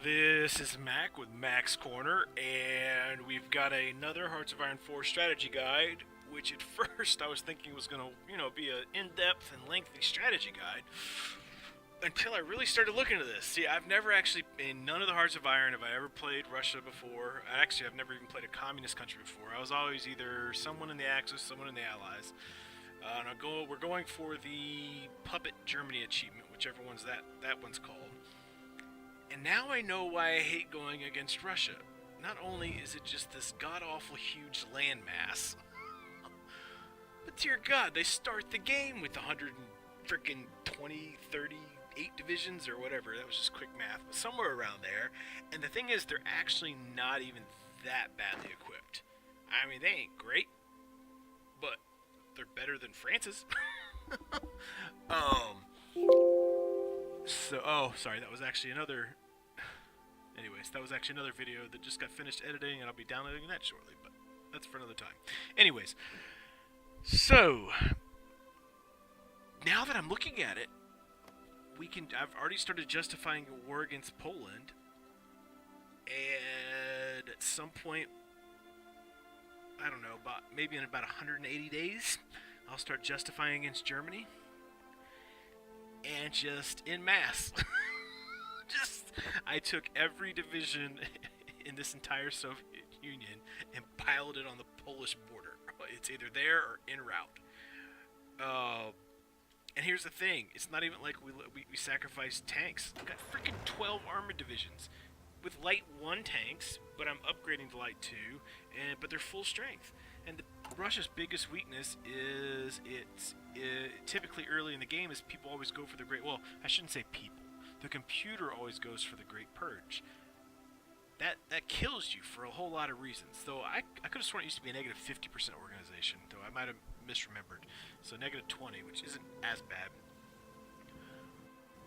This is Mac with Mac's Corner, and we've got another Hearts of Iron 4 strategy guide, which at first I was thinking was going to, be an in-depth and lengthy strategy guide, until I really started looking at this. See, I've never actually, in none of the Hearts of Iron have I ever played Russia before. Actually, I've never even played a communist country before. I was always either someone in the Axis, someone in the Allies. We're going for the Puppet Germany achievement, whichever one's that one's called. And now I know why I hate going against Russia. Not only is it just this god-awful huge landmass, but dear God, they start the game with 38 divisions or whatever. That was just quick math, but somewhere around there. And the thing is, they're actually not even that badly equipped. I mean, they ain't great, but they're better than France's. Sorry, that was actually another... Anyways, that was actually another video that just got finished editing, and I'll be downloading that shortly, but that's for another time. Anyways, so, now that I'm looking at it, I've already started justifying a war against Poland, and at some point, I don't know, maybe in about 180 days, I'll start justifying against Germany. And just in mass. I took every division in this entire Soviet Union and piled it on the Polish border. It's either there or en route. And here's the thing. It's not even like we sacrificed tanks. I've got freaking 12 armored divisions with light 1 tanks, but I'm upgrading to light 2, but they're full strength. And Russia's biggest weakness is typically early in the game is people always go for the great... Well, I shouldn't say people. The computer always goes for the Great Purge. That kills you for a whole lot of reasons. Though I could have sworn it used to be a negative 50% organization, though I might have misremembered. So negative 20, which isn't as bad.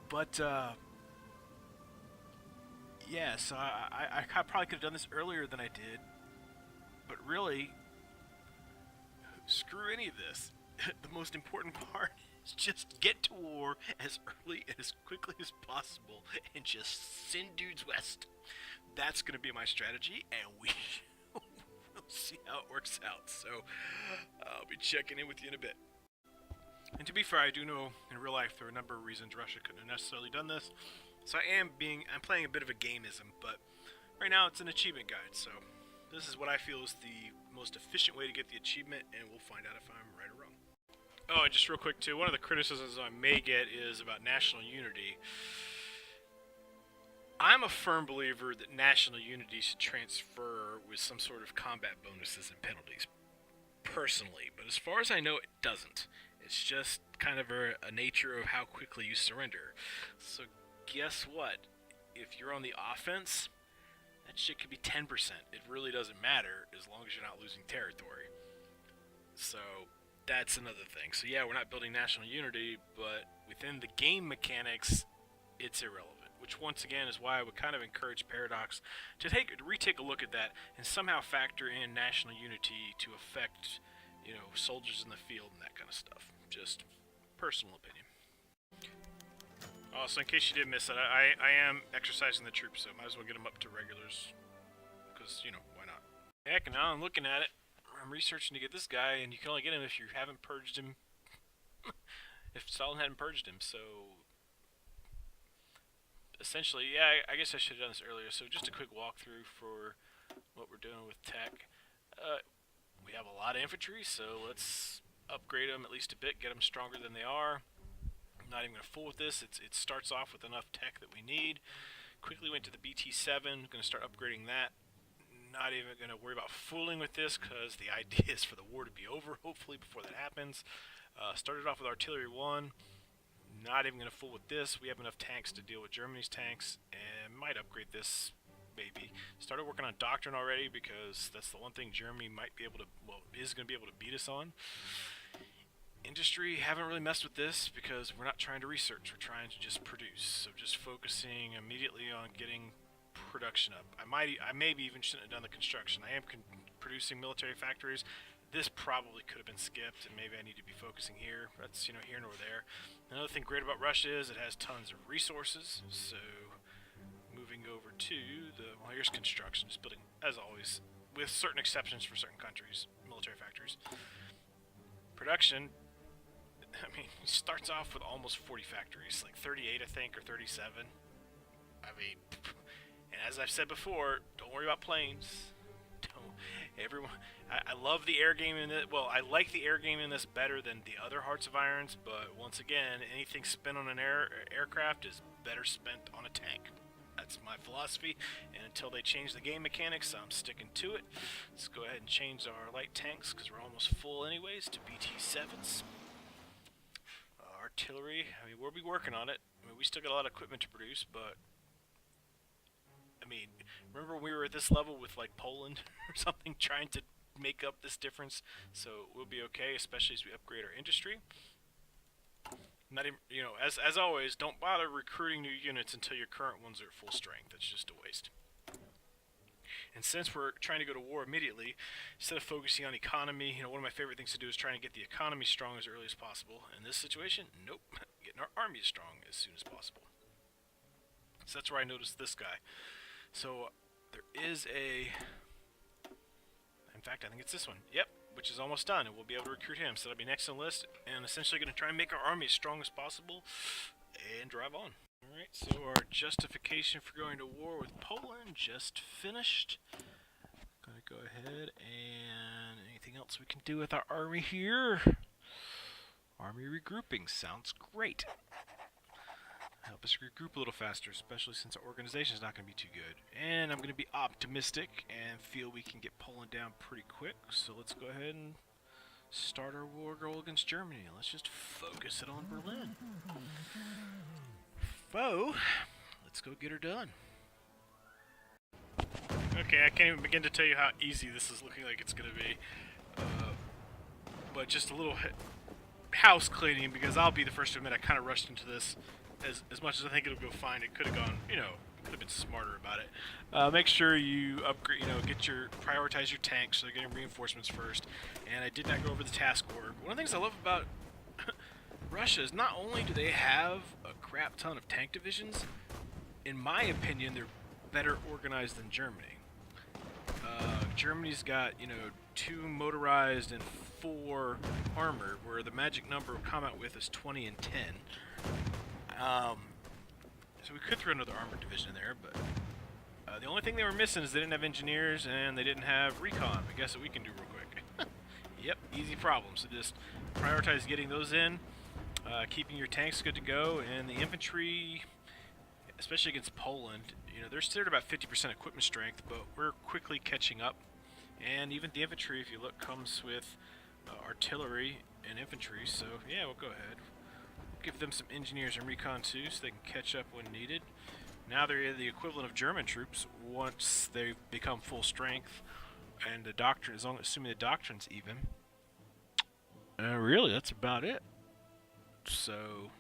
But, yeah, so I probably could have done this earlier than I did. But really... Screw any of this. The most important part is just get to war as early and as quickly as possible and just send dudes west. That's going to be my strategy, and we'll see how it works out. So I'll be checking in with you in a bit. And to be fair, I do know in real life there are a number of reasons Russia couldn't have necessarily done this. So I'm playing a bit of a gameism, but right now it's an achievement guide, so this is what I feel is the most efficient way to get the achievement, and we'll find out if I'm right or wrong. Oh, and just real quick too, one of the criticisms I may get is about national unity. I'm a firm believer that national unity should transfer with some sort of combat bonuses and penalties, personally, but as far as I know, it doesn't. It's just kind of a nature of how quickly you surrender. So guess what? If you're on the offense, that shit could be 10%. It really doesn't matter as long as you're not losing territory. So that's another thing. So yeah, we're not building national unity, but within the game mechanics, it's irrelevant. Which once again is why I would kind of encourage Paradox to retake a look at that and somehow factor in national unity to affect, soldiers in the field and that kind of stuff. Just personal opinion. Also, in case you did miss it, I am exercising the troops, so might as well get them up to regulars. Because, why not? Heck, now I'm looking at it. I'm researching to get this guy, and you can only get him if you haven't purged him. If Stalin hadn't purged him, so... Essentially, yeah, I guess I should have done this earlier. So just a quick walkthrough for what we're doing with tech. We have a lot of infantry, so let's upgrade them at least a bit, get them stronger than they are. I'm not even going to fool with this. It starts off with enough tech that we need. Quickly went to the BT-7. Going to start upgrading that. Not even going to worry about fooling with this because the idea is for the war to be over, hopefully, before that happens. Started off with Artillery 1. Not even going to fool with this. We have enough tanks to deal with Germany's tanks, and might upgrade this, maybe. Started working on Doctrine already because that's the one thing Germany might be able to, is going to be able to beat us on. Industry, haven't really messed with this because we're not trying to research, we're trying to just produce. So just focusing immediately on getting production up. I maybe even shouldn't have done the construction. I am producing military factories. This probably could have been skipped, and maybe I need to be focusing here. That's, here nor there. Another thing great about Russia is it has tons of resources, so moving go over to the, well, here's construction, just building, as always, with certain exceptions for certain countries, military factories. Production, I mean, it starts off with almost 40 factories, like 38, I think, or 37. I mean, and as I've said before, don't worry about planes. I love the air game in it. Well, I like the air game in this better than the other Hearts of Irons, but once again, anything spent on an aircraft is better spent on a tank. That's my philosophy, and until they change the game mechanics, I'm sticking to it. Let's go ahead and change our light tanks, because we're almost full anyways, to BT-7s. Artillery, I mean, we'll be working on it. I mean, we still got a lot of equipment to produce, but I mean, remember when we were at this level with like Poland or something, trying to make up this difference? So we'll be okay, especially as we upgrade our industry. Not even, you know, as always, don't bother recruiting new units until your current ones are at full strength. That's just a waste. And since we're trying to go to war immediately, instead of focusing on economy, you know, one of my favorite things to do is trying to get the economy strong as early as possible. In this situation, nope, getting our army strong as soon as possible. So that's where I noticed this guy. So there is a, in fact, I think it's this one. Yep, which is almost done, and we'll be able to recruit him. So that'll be next on the list, and essentially going to try and make our army as strong as possible and drive on. Alright, so our justification for going to war with Poland just finished. Gonna go ahead and anything else we can do with our army here? Army regrouping sounds great. Help us regroup a little faster, especially since our organization is not going to be too good. And I'm going to be optimistic and feel we can get Poland down pretty quick. So let's go ahead and start our war goal against Germany. Let's just focus it on Berlin. Foe, let's go get her done. Okay, I can't even begin to tell you how easy this is looking like it's going to be. But just a little house cleaning, because I'll be the first to admit I kind of rushed into this. As much as I think it'll go fine, it could have gone, you know, could have been smarter about it. Make sure you upgrade, you know, prioritize your tanks, so they're getting reinforcements first. And I did not go over the task org. One of the things I love about Russia is not only do they have a crap ton of tank divisions, in my opinion, they're better organized than Germany. Germany's got, you know, 2 motorized and 4 armored, where the magic number of combat with is 20 and 10. So we could throw another armored division in there, but the only thing they were missing is they didn't have engineers and they didn't have recon. But guess what we can do real quick? Yep, easy problem. So just prioritize getting those in, keeping your tanks good to go, and the infantry, especially against Poland, you know, they're still at about 50% equipment strength, but we're quickly catching up. And even the infantry, if you look, comes with artillery and infantry. So yeah, we'll go ahead. Give them some engineers and recon too, so they can catch up when needed. Now they're the equivalent of German troops once they become full strength, and the doctrine, assuming the doctrine's even. Really, that's about it. So,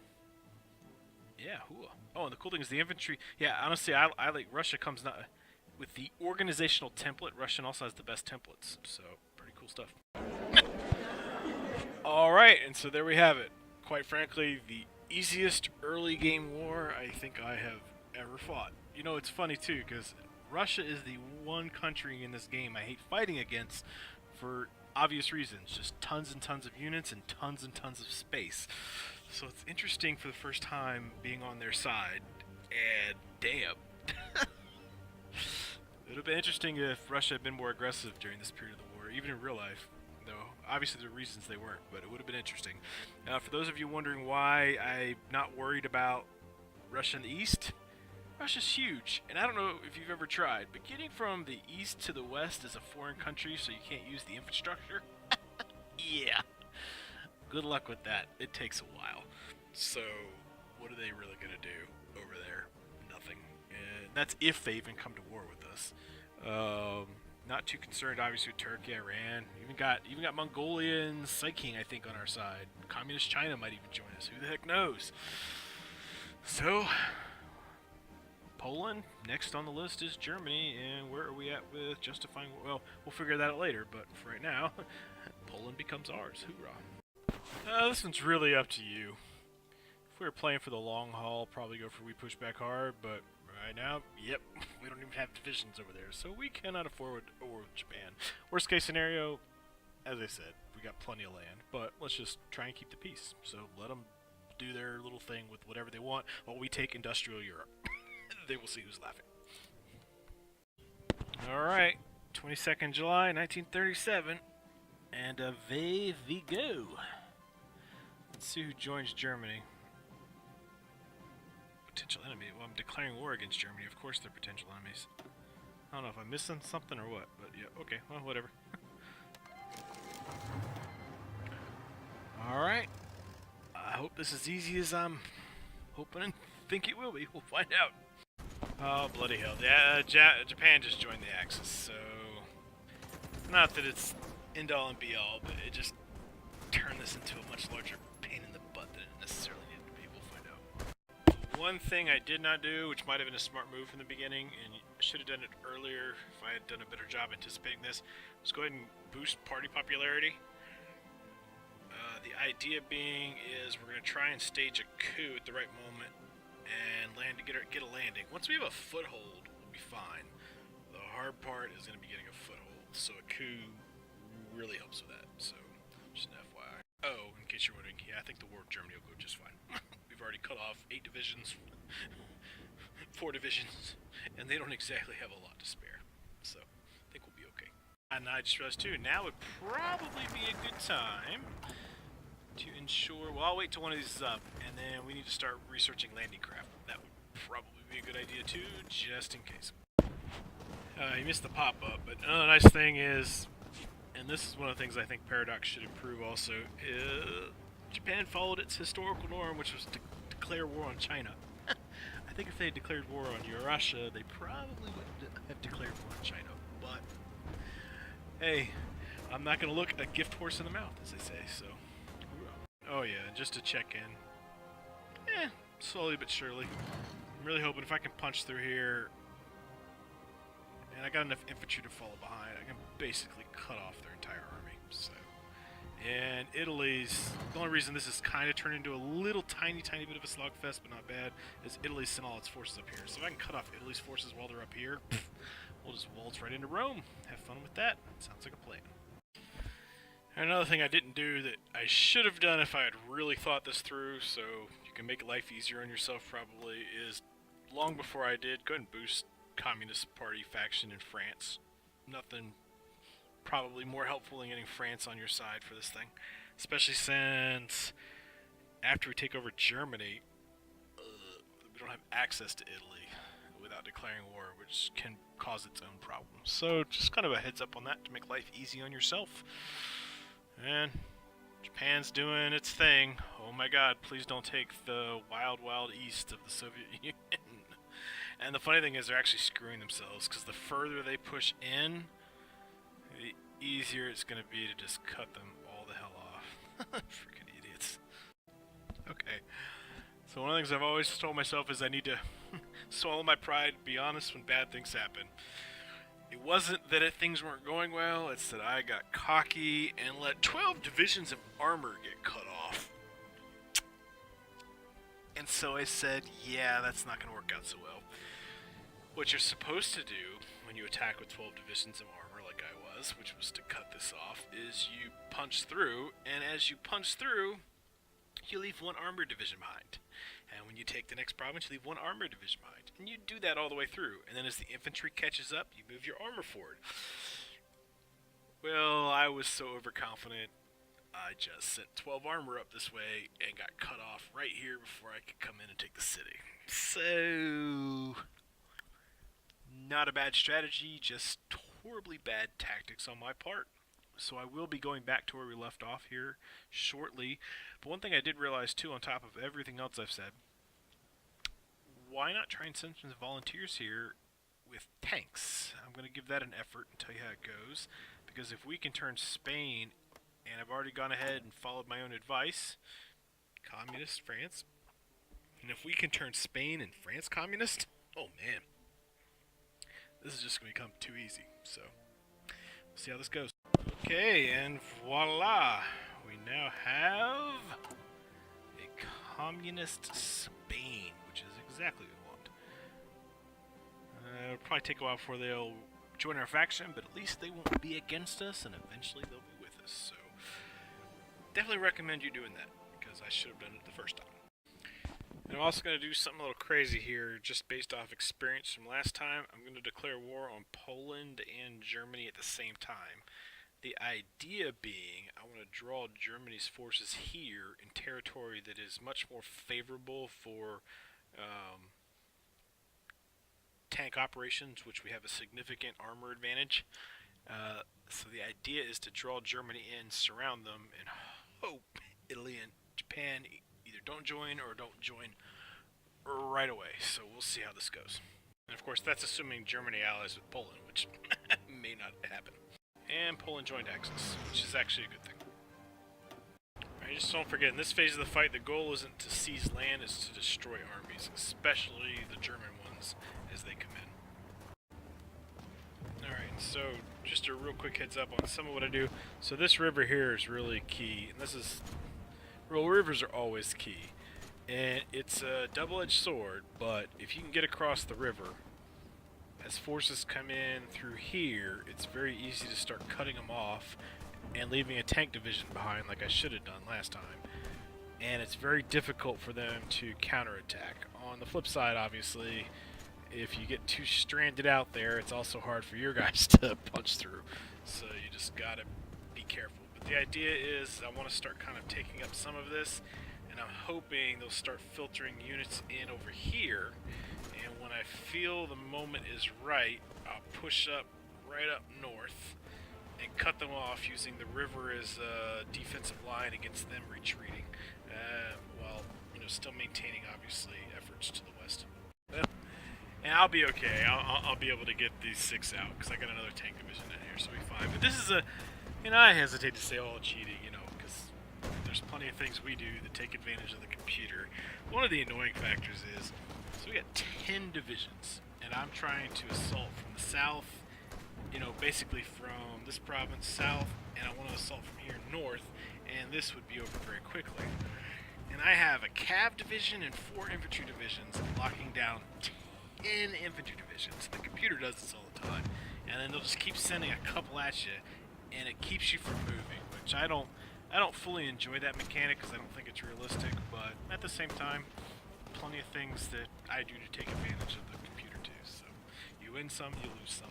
yeah. Oh, and the cool thing is the infantry. Yeah, honestly, I like Russia comes not with the organizational template. Russian also has the best templates, so pretty cool stuff. All right, and so there we have it. Quite frankly, the easiest early game war I think I have ever fought. You know, it's funny too, because Russia is the one country in this game I hate fighting against for obvious reasons. Just tons and tons of units and tons of space. So it's interesting for the first time being on their side, and damn. It would have been interesting if Russia had been more aggressive during this period of the war, even in real life. Though obviously there are reasons they weren't, but it would have been interesting. For those of you wondering why I'm not worried about Russia in the east, Russia's huge, and I don't know if you've ever tried, but getting from the east to the west is a foreign country, so you can't use the infrastructure. Yeah. Good luck with that. It takes a while. So, what are they really going to do over there? Nothing. And that's if they even come to war with us. Not too concerned, obviously, with Turkey, Iran. Even got Mongolia and Sikh, I think, on our side. Communist China might even join us. Who the heck knows? So, Poland. Next on the list is Germany. And where are we at with justifying? Well, we'll figure that out later. But for right now, Poland becomes ours. Hoorah! This one's really up to you. If we were playing for the long haul, probably go for we push back hard. But Alright, now, yep, we don't even have divisions over there, so we cannot afford a war with Japan. Worst case scenario, as I said, we got plenty of land, but let's just try and keep the peace. So let them do their little thing with whatever they want while we take industrial Europe. They will see who's laughing. Alright, 22nd July, 1937, and away we go. Let's see who joins Germany. Potential enemy. Well, I'm declaring war against Germany. Of course they're potential enemies. I don't know if I'm missing something or what, but yeah, okay, well, whatever. Alright. I hope this is as easy as I'm hoping and think it will be. We'll find out. Oh, bloody hell. Yeah, Japan just joined the Axis, so... Not that it's end-all and be-all, but it just turned this into a much larger pain in the butt than it necessarily needed to be. We'll find out. One thing I did not do, which might have been a smart move from the beginning, and I should have done it earlier if I had done a better job anticipating this, was go ahead and boost party popularity. The idea being is we're going to try and stage a coup at the right moment and land to get a landing. Once we have a foothold, we'll be fine. The hard part is going to be getting a foothold, so a coup really helps with that. So, just an FYI. Oh, in case you're wondering, yeah, I think the war with Germany will go just fine. We've already cut off 8 divisions, 4 divisions, and they don't exactly have a lot to spare. So, I think we'll be okay. And I just realized too, now would probably be a good time to ensure, well, I'll wait till one of these is up, and then we need to start researching landing craft. That would probably be a good idea too, just in case. You missed the pop-up, but another nice thing is, and this is one of the things I think Paradox should improve also, Japan followed its historical norm, which was to declare war on China. I think if they had declared war on Russia, they probably would have declared war on China, but hey, I'm not going to look a gift horse in the mouth, as they say, so... Oh yeah, just to check in. Slowly but surely. I'm really hoping if I can punch through here, and I got enough infantry to follow behind, I can basically cut off their entire army. So, and Italy's, the only reason this is kind of turned into a little tiny bit of a slugfest, but not bad, is Italy sent all its forces up here. So if I can cut off Italy's forces while they're up here, we'll just waltz right into Rome. Have fun with that. Sounds like a plan. Another thing I didn't do that I should have done if I had really thought this through, so you can make life easier on yourself probably, is long before I did, go ahead and boost Communist Party faction in France. Nothing probably more helpful than getting France on your side for this thing. Especially since after we take over Germany, we don't have access to Italy without declaring war, which can cause its own problems. So just kind of a heads up on that to make life easy on yourself. And Japan's doing its thing. Oh my god, please don't take the wild east of the Soviet Union. And the funny thing is they're actually screwing themselves, because the further they push in, the easier it's going to be to just cut them all the hell off. Freaking idiots. Okay. So one of the things I've always told myself is I need to swallow my pride, be honest when bad things happen. It wasn't that things weren't going well, it's that I got cocky and let 12 divisions of armor get cut off. And so I said, yeah, that's not going to work out so well. What you're supposed to do when you attack with 12 divisions of armor like I was, which was to cut this off, is you punch through, and as you punch through, you leave 1 armor division behind. And when you take the next province, you leave 1 armor division behind. And you do that all the way through. And then as the infantry catches up, you move your armor forward. Well, I was so overconfident, I just sent 12 armor up this way and got cut off right here before I could come in and take the city. So, not a bad strategy, just horribly bad tactics on my part. So I will be going back to where we left off here shortly. But one thing I did realize too, on top of everything else I've said, why not try and send some volunteers here with tanks? I'm going to give that an effort and tell you how it goes. Because if we can turn Spain, and I've already gone ahead and followed my own advice, communist France, and if we can turn Spain and France communist, oh man, this is just going to become too easy. So, we'll see how this goes. Okay, and voila! We now have a communist Spain, which is exactly what we want. It'll probably take a while before they'll join our faction, but at least they won't be against us, and eventually they'll be with us. So definitely recommend you doing that, because I should have done it the first time. And I'm also going to do something a little crazy here, just based off experience from last time. I'm going to declare war on Poland and Germany at the same time. The idea being, I want to draw Germany's forces here in territory that is much more favorable for tank operations, which we have a significant armor advantage. So the idea is to draw Germany in, surround them, and hope Italy and Japan either don't join or don't join right away. So we'll see how this goes. And of course, that's assuming Germany allies with Poland, which may not happen. And Poland joined Axis, which is actually a good thing. Alright, just don't forget, in this phase of the fight, the goal isn't to seize land, it's to destroy armies, especially the German ones as they come in. Alright, so just a real quick heads up on some of what I do. So this river here is really key, and this is... Well, rivers are always key. And it's a double-edged sword, but if you can get across the river, as forces come in through here, it's very easy to start cutting them off and leaving a tank division behind like I should have done last time. And it's very difficult for them to counterattack. On the flip side, obviously, if you get too stranded out there, it's also hard for your guys to punch through. So you just gotta be careful. But the idea is I want to start kind of taking up some of this, and I'm hoping they'll start filtering units in over here. And when I feel the moment is right, I'll push up right up north and cut them off using the river as a defensive line against them retreating, while still maintaining obviously efforts to the west. And I'll be okay. I'll be able to get these 6 out because I got another tank division in here, so we'll be fine. But this is I hesitate to say all cheating, because there's plenty of things we do that take advantage of the computer. One of the annoying factors is, so we got 10 divisions, and I'm trying to assault from the south, basically from this province south, and I want to assault from here north, and this would be over very quickly. And I have a cav division and 4 infantry divisions locking down 10 infantry divisions. The computer does this all the time, and then they'll just keep sending a couple at you, and it keeps you from moving, which I don't fully enjoy that mechanic because I don't think it's realistic, but at the same time, plenty of things that I do to take advantage of the computer too. So you win some, you lose some.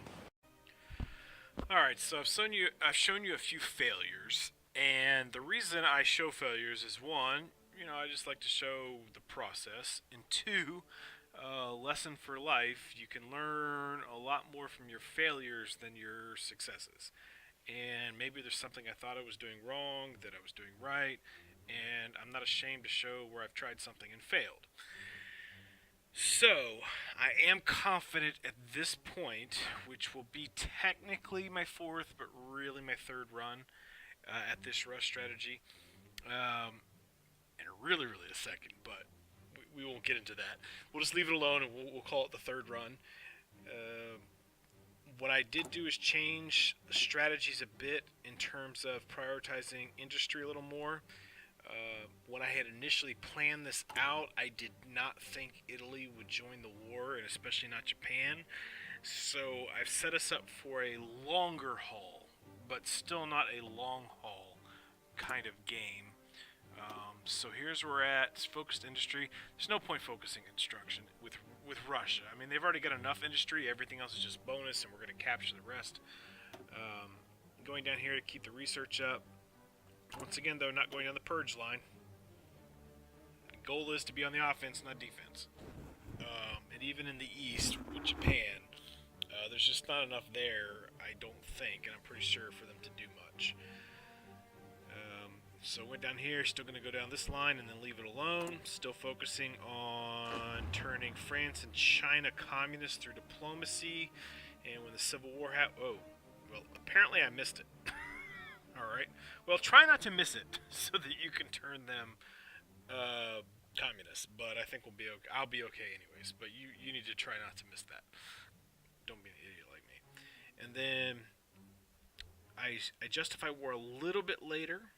Alright, so I've shown you a few failures, and the reason I show failures is 1, I just like to show the process, and 2, lesson for life, you can learn a lot more from your failures than your successes. And maybe there's something I thought I was doing wrong that I was doing right, and I'm not ashamed to show where I've tried something and failed. So, I am confident at this point, which will be technically my 4th, but really my 3rd run at this rush strategy, and really the 2nd, but we won't get into that. We'll just leave it alone, and we'll call it the 3rd run. What I did do is change the strategies a bit in terms of prioritizing industry a little more. When I had initially planned this out, I did not think Italy would join the war, and especially not Japan. So I've set us up for a longer haul, but still not a long haul kind of game. So here's where we're at. It's focused industry. There's no point focusing construction with Russia. I mean, they've already got enough industry. Everything else is just bonus, and we're going to capture the rest. Going down here to keep the research up. Once again, though, not going on the purge line. The goal is to be on the offense, not defense. And even in the east with Japan, there's just not enough there, I don't think, and I'm pretty sure for them to do much. So went down here, still going to go down this line and then leave it alone. Still focusing on turning France and China communist through diplomacy. And when the Civil War happened... Oh, well, apparently I missed it. Alright. Well, try not to miss it so that you can turn them communist. But I think we'll be okay. I'll be okay anyways. But you need to try not to miss that. Don't be an idiot like me. And then I justify war a little bit later.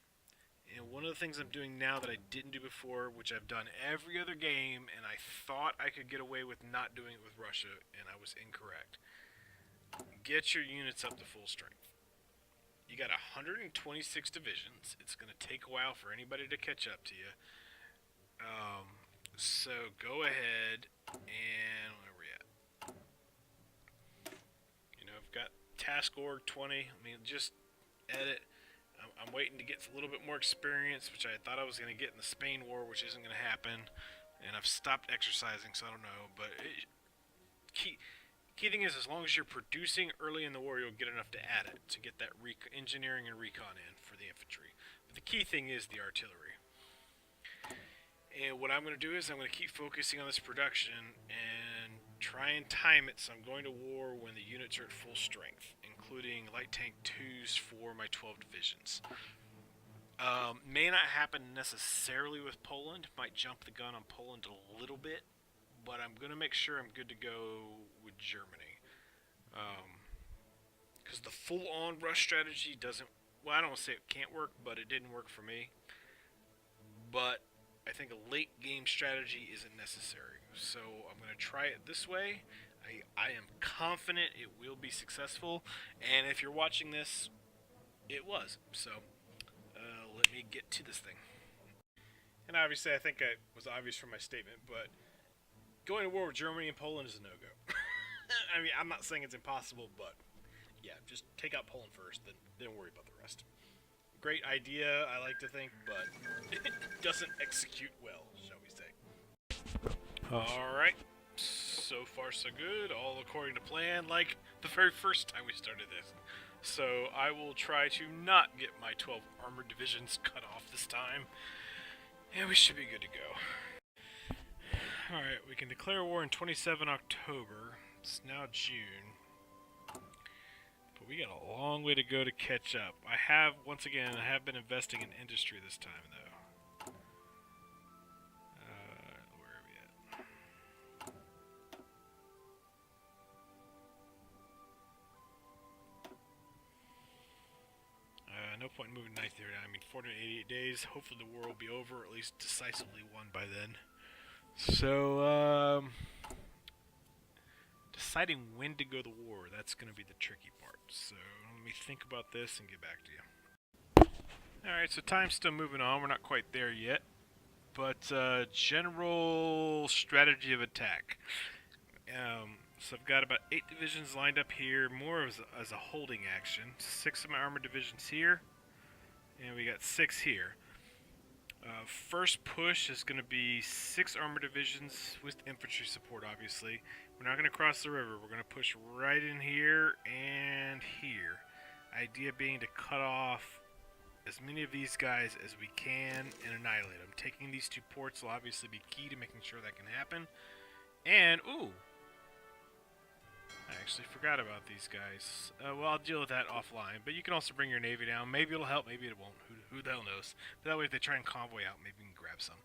And one of the things I'm doing now that I didn't do before, which I've done every other game, and I thought I could get away with not doing it with Russia, and I was incorrect. Get your units up to full strength. You got 126 divisions. It's going to take a while for anybody to catch up to you. So go ahead and where are we at? You know, I've got task org 20. I mean, just edit. I'm waiting to get a little bit more experience, which I thought I was going to get in the Spain War, which isn't going to happen. And I've stopped exercising, so I don't know. But key thing is, as long as you're producing early in the war, you'll get enough to add it, to get that engineering and recon in for the infantry. But the key thing is the artillery. And what I'm going to do is I'm going to keep focusing on this production and try and time it so I'm going to war when the units are at full strength, including light tank 2s for my 12 divisions. May not happen necessarily with Poland. Might jump the gun on Poland a little bit, but I'm going to make sure I'm good to go with Germany. Because the full-on rush strategy doesn't... Well, I don't want to say it can't work, but it didn't work for me. But I think a late-game strategy isn't necessary. So I'm going to try it this way. I am confident it will be successful. And if you're watching this, it was. So let me get to this thing. And obviously, I think it was obvious from my statement, but going to war with Germany and Poland is a no-go. I mean, I'm not saying it's impossible, but yeah, just take out Poland first, then worry about the rest. Great idea, I like to think, but it doesn't execute well, shall we say. Alright, so far so good, all according to plan, like the very first time we started this. So I will try to not get my 12 armored divisions cut off this time, and we should be good to go. Alright, we can declare war in 27 October. It's now June. But we got a long way to go to catch up. Once again, I have been investing in industry this time, though. Where are we at? No point in moving knife there. I mean, 488 days. Hopefully the war will be over, or at least decisively won by then. So, deciding when to go to war, that's going to be the tricky part. So, let me think about this and get back to you. Alright, so time's still moving on. We're not quite there yet. But, general strategy of attack. So I've got about 8 divisions lined up here, more as a holding action. 6 of my armored divisions here, and we got 6 here. First push is going to be 6 armored divisions with infantry support, obviously. We're not going to cross the river. We're going to push right in here and here. Idea being to cut off as many of these guys as we can and annihilate them. Taking these 2 ports will obviously be key to making sure that can happen. And, ooh! I actually forgot about these guys. Well, I'll deal with that offline. But you can also bring your navy down. Maybe it'll help, maybe it won't. Who the hell knows? But that way, if they try and convoy out, maybe we can grab some.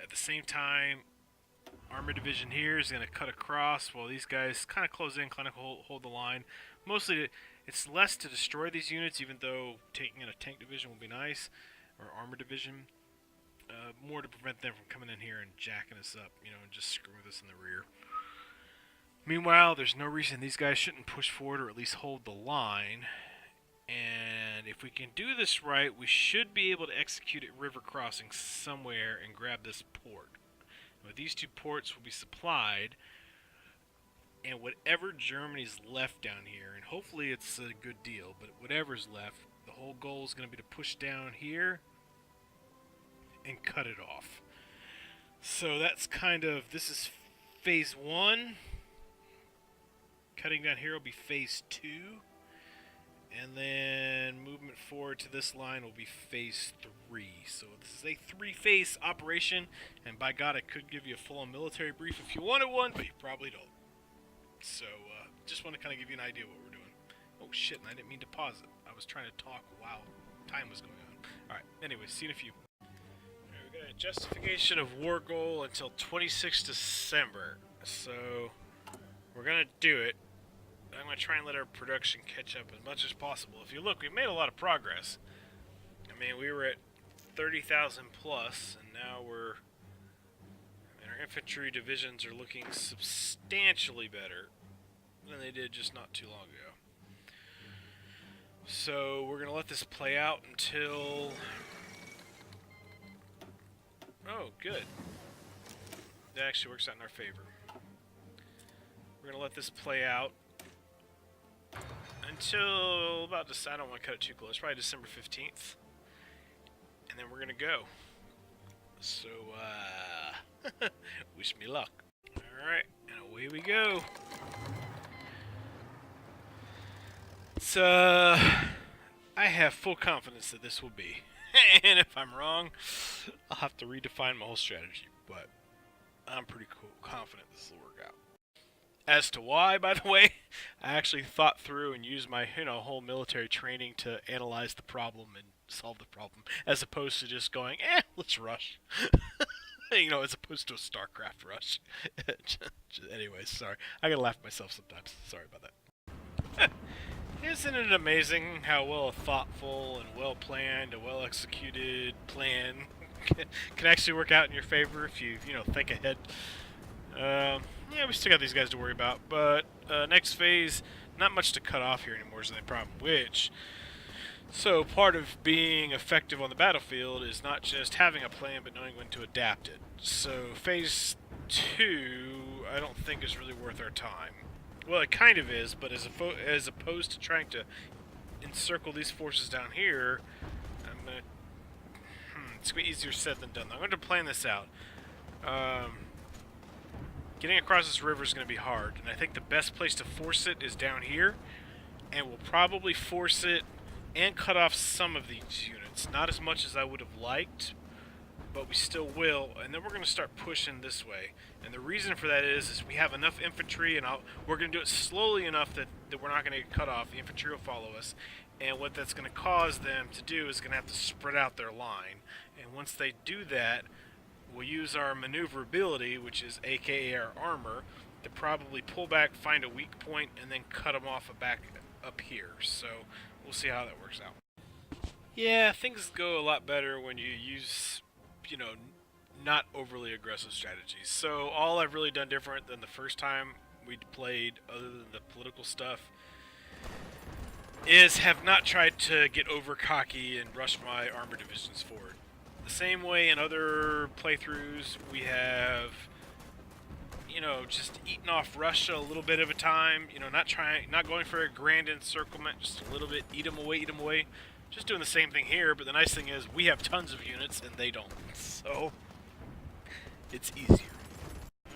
At the same time, armored division here is going to cut across while these guys kind of close in, kind of hold the line. Mostly, it's less to destroy these units, even though taking in a tank division will be nice, or armored division. More to prevent them from coming in here and jacking us up, you know, and just screwing us in the rear. Meanwhile, there's no reason these guys shouldn't push forward or at least hold the line. And if we can do this right, we should be able to execute at river crossing somewhere and grab this port. But these 2 ports will be supplied, and whatever Germany's left down here, and hopefully it's a good deal, but whatever's left, the whole goal is going to be to push down here and cut it off. So that's kind of, this is phase 1. Cutting down here will be phase 2. And then movement forward to this line will be phase 3. So this is a 3-phase operation. And by God, I could give you a full-on military brief if you wanted one, but you probably don't. So, just want to kind of give you an idea of what we're doing. Oh shit, and I didn't mean to pause it. I was trying to talk while time was going on. Alright, anyway, see you in a few. Alright, we got a justification of war goal until 26 December. So, we're going to do it. I'm going to try and let our production catch up as much as possible. If you look, we've made a lot of progress. I mean, we were at 30,000 plus, and now we're... I mean, our infantry divisions are looking substantially better than they did just not too long ago. So we're going to let this play out until... Oh, good. That actually works out in our favor. We're going to let this play out until about this. I don't want to cut it too close. Probably December 15th. And then we're going to go. So, wish me luck. Alright, and away we go. It's, I have full confidence that this will be. And if I'm wrong, I'll have to redefine my whole strategy. But I'm pretty confident this will work out. As to why, by the way, I actually thought through and used my whole military training to analyze the problem and solve the problem, as opposed to just going, let's rush. As opposed to a StarCraft rush. Anyways, sorry. I gotta laugh at myself sometimes. Sorry about that. Isn't it amazing how well a thoughtful and well-planned, a well-executed plan can actually work out in your favor if you, think ahead? Yeah, we still got these guys to worry about, but next phase, not much to cut off here anymore is the problem, so part of being effective on the battlefield is not just having a plan, but knowing when to adapt it. So phase 2, I don't think is really worth our time. Well, it kind of is, but as opposed to trying to encircle these forces down here, I'm going to... it's going to be easier said than done. I'm going to plan this out. Getting across this river is going to be hard, and I think the best place to force it is down here, and we'll probably force it and cut off some of these units. Not as much as I would have liked, but we still will, and then we're going to start pushing this way. And the reason for that is we have enough infantry, and we're going to do it slowly enough that we're not going to get cut off. The infantry will follow us, and what that's going to cause them to do is going to have to spread out their line. And once they do that, we'll use our maneuverability, which is aka our armor, to probably pull back, find a weak point, and then cut them off back up here. So we'll see how that works out. Yeah, things go a lot better when you use, not overly aggressive strategies. So all I've really done different than the first time we played, other than the political stuff, is have not tried to get over cocky and rush my armor divisions forward. The same way in other playthroughs, we have, just eaten off Russia a little bit of a time. Not going for a grand encirclement, just a little bit, eat them away. Just doing the same thing here, but the nice thing is we have tons of units and they don't. So, it's easier.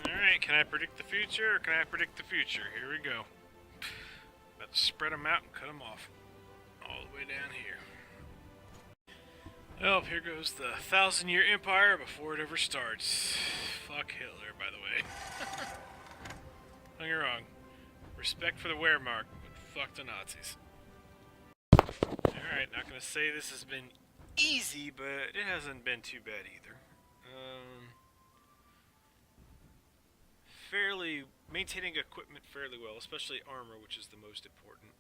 Alright, can I predict the future or can I predict the future? Here we go. About to spread them out and cut them off. All the way down here. Oh, here goes the 1,000-year empire before it ever starts. Fuck Hitler, by the way. Don't get me wrong. Respect for the Wehrmacht, but fuck the Nazis. Alright, not gonna say this has been easy, but it hasn't been too bad either. Maintaining equipment fairly well, especially armor, which is the most important.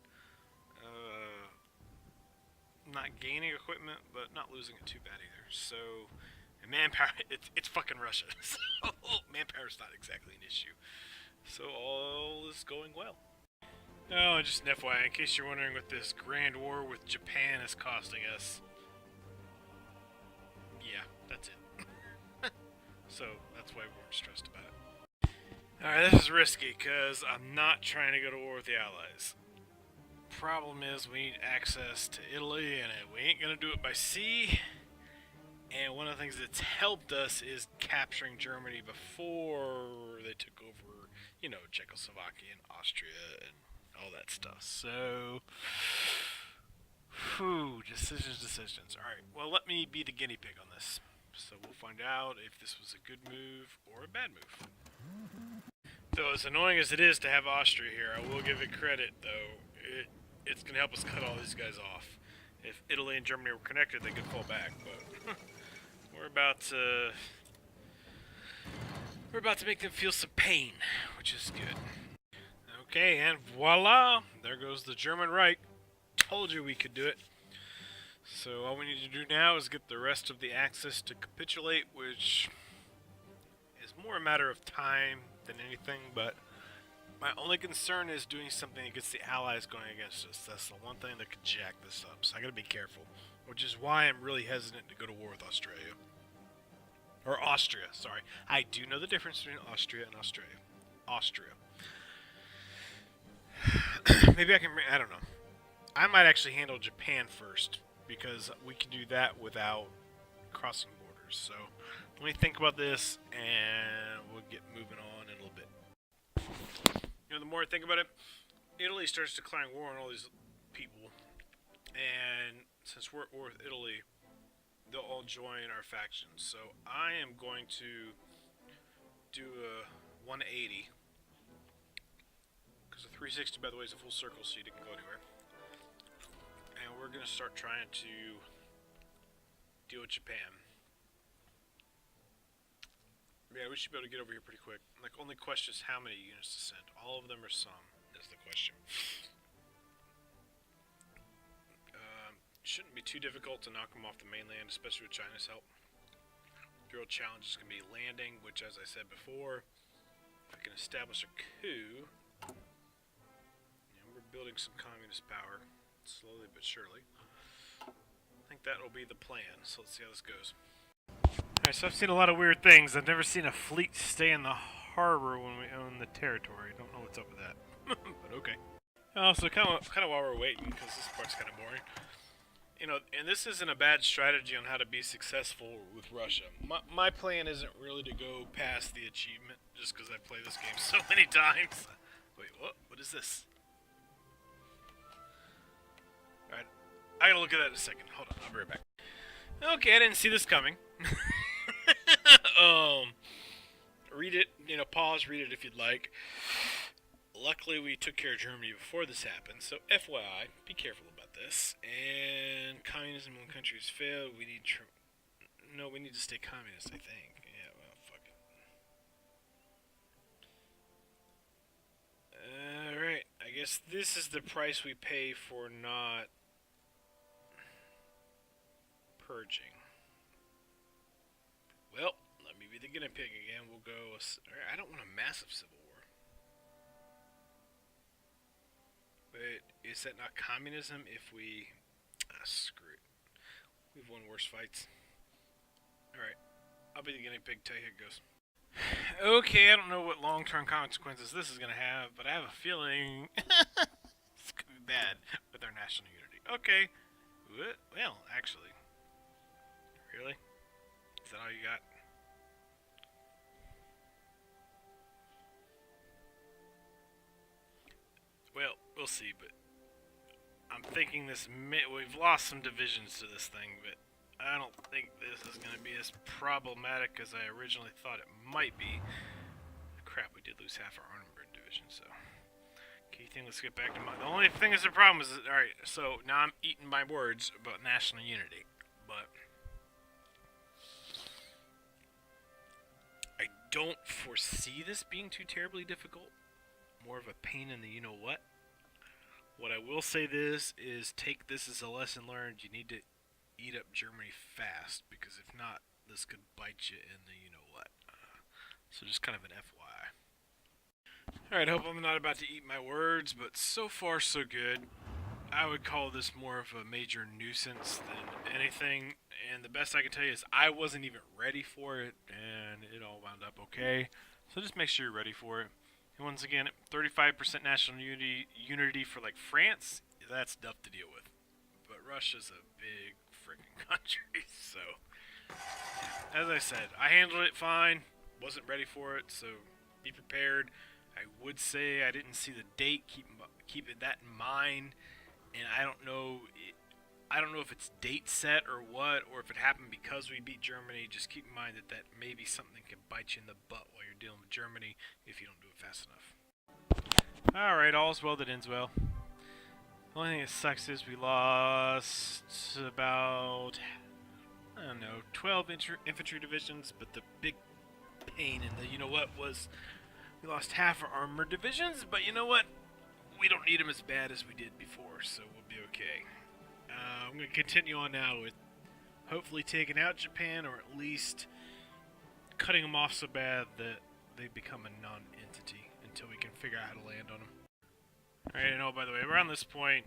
Not gaining equipment, but not losing it too bad either. So, and manpower, it's fucking Russia, so manpower's not exactly an issue. So all is going well. Oh, just an FYI, in case you're wondering what this grand war with Japan is costing us. Yeah, that's it. So, that's why we weren't stressed about it. Alright, this is risky, because I'm not trying to go to war with the Allies. Problem is, we need access to Italy, and we ain't gonna do it by sea. And one of the things that's helped us is capturing Germany before they took over, Czechoslovakia and Austria and all that stuff. So, decisions. Alright, well, let me be the guinea pig on this. So we'll find out if this was a good move or a bad move. Though as annoying as it is to have Austria here, I will give it credit, though. It's going to help us cut all these guys off. If Italy and Germany were connected, they could fall back, but we're about to make them feel some pain, which is good. Okay, and voila! There goes the German Reich. Told you we could do it. So all we need to do now is get the rest of the Axis to capitulate, which is more a matter of time than anything, but my only concern is doing something against the Allies going against us. That's the one thing that could jack this up, so I gotta be careful. Which is why I'm really hesitant to go to war with Australia. Or Austria, sorry. I do know the difference between Austria and Australia. Austria. Maybe I can, I don't know. I might actually handle Japan first, because we can do that without crossing borders. So let me think about this, and we'll get moving on in a little bit. You know, the more I think about it, Italy starts declaring war on all these people, and since we're at war with Italy, they'll all join our factions. So I am going to do a 180, because a 360, by the way, is a full circle, so you didn't go anywhere. And we're going to start trying to deal with Japan. Yeah, we should be able to get over here pretty quick. Like, only question is how many units to send. All of them or some, is the question. Shouldn't be too difficult to knock them off the mainland, especially with China's help. The real challenge is going to be landing, which, as I said before, if we can establish a coup, we're building some communist power, slowly but surely. I think that will be the plan, so let's see how this goes. Alright, so I've seen a lot of weird things. I've never seen a fleet stay in the harbor when we own the territory. Don't know what's up with that, but okay. Also, kind of while we're waiting, because this part's kind of boring. You know, and this isn't a bad strategy on how to be successful with Russia. My plan isn't really to go past the achievement, just because I've played this game so many times. Wait, what? What is this? Alright, I gotta look at that in a second. Hold on, I'll be right back. Okay, I didn't see this coming. Read it, you know, pause, read it if you'd like. Luckily, we took care of Germany before this happened, so FYI, be careful about this. And communism when countries fail, we need no, we need to stay communist, I think. Yeah, well, fuck it. Alright, I guess this is the price we pay for not purging. Well, let me be the guinea pig again. We'll go. I don't want a massive civil war. But is that not communism if we... screw it. We've won worse fights. Alright. I'll be the guinea pig, tell you how it goes. Okay, I don't know what long-term consequences this is going to have, but I have a feeling it's going to be bad with our national unity. Okay. Well, actually. Really? Is that all you got? Well, we'll see, but I'm thinking this we've lost some divisions to this thing, but I don't think this is going to be as problematic as I originally thought it might be. Crap, we did lose half our armored division, so... Key thing, let's get back to the only thing that's the problem is, alright, so now I'm eating my words about national unity, but... I don't foresee this being too terribly difficult. More of a pain in the you-know-what. What I will say this is, take this as a lesson learned. You need to eat up Germany fast, because if not, this could bite you in the you-know-what. So just kind of an FYI. Alright, hope I'm not about to eat my words, but so far so good. I would call this more of a major nuisance than anything, and the best I can tell you is I wasn't even ready for it, and it all wound up okay. So just make sure you're ready for it. And once again, 35% national unity for like France, that's tough to deal with. But Russia's a big freaking country, so yeah. As I said, I handled it fine, wasn't ready for it, so be prepared. I would say I didn't see the date, keep that in mind. And I don't know if it's date set or what, or if it happened because we beat Germany. Just keep in mind that maybe something can bite you in the butt while you're dealing with Germany if you don't do it fast enough. Alright, all's well that ends well. The only thing that sucks is we lost about, I don't know, 12 infantry divisions, but the big pain in the you-know-what was we lost half our armored divisions, but you know what? We don't need them as bad as we did before, so we'll be okay. I'm going to continue on now with hopefully taking out Japan, or at least cutting them off so bad that they become a non-entity until we can figure out how to land on them. Alright, and by the way, around this point,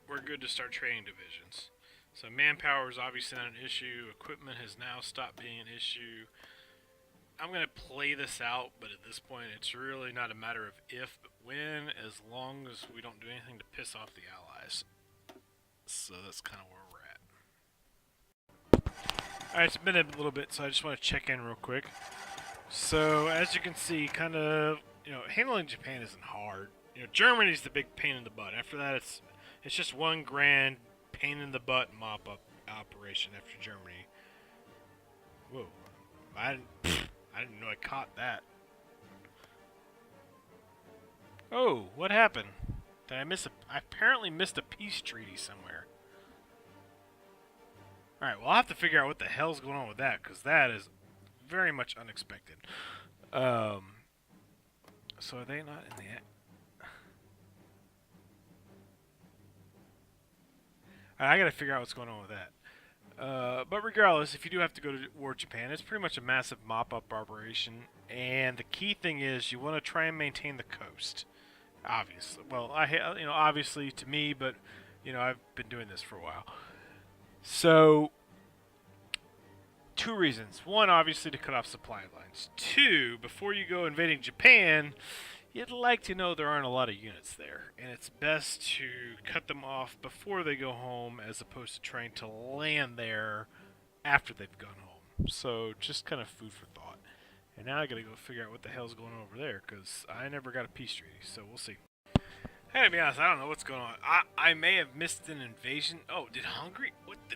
we're good to start training divisions. So manpower is obviously not an issue. Equipment has now stopped being an issue. I'm going to play this out, but at this point it's really not a matter of if, but when, as long as we don't do anything to piss off the Allies. So that's kind of where we're at. Alright, it's been a little bit, so I just want to check in real quick. So, as you can see, kind of, handling Japan isn't hard. Germany's the big pain in the butt. After that, it's just one grand pain in the butt mop-up operation after Germany. Whoa. I didn't know I caught that. Oh, what happened? Did I miss I apparently missed a peace treaty somewhere. Alright, well I'll have to figure out what the hell's going on with that, because that is very much unexpected. So are they not in the... I gotta figure out what's going on with that. But regardless, if you do have to go to war with Japan, it's pretty much a massive mop-up operation. And the key thing is you want to try and maintain the coast. Obviously. Well, obviously to me, but, I've been doing this for a while. So, 2 reasons. 1, obviously to cut off supply lines. 2, before you go invading Japan, you'd like to know there aren't a lot of units there, and it's best to cut them off before they go home as opposed to trying to land there after they've gone home. So just kind of food for thought. And now I gotta go figure out what the hell's going on over there, because I never got a peace treaty, so we'll see. Hey, to be honest, I don't know what's going on. I may have missed an invasion. Oh, did Hungary? What the...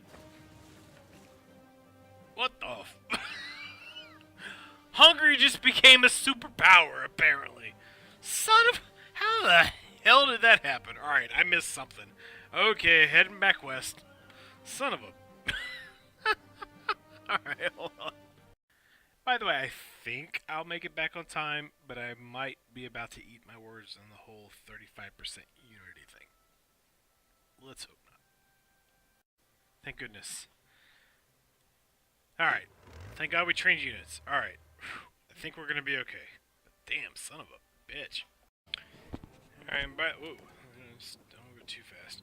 Hungary just became a superpower, apparently. Son of... How the hell did that happen? Alright, I missed something. Okay, heading back west. Son of a... Alright, hold on. By the way, I think I'll make it back on time, but I might be about to eat my words on the whole 35% unity thing. Let's hope not. Thank goodness. Alright. Thank God we trained units. Alright. I think we're gonna be okay. Damn, son of a bitch. Alright, whoa. Don't go too fast.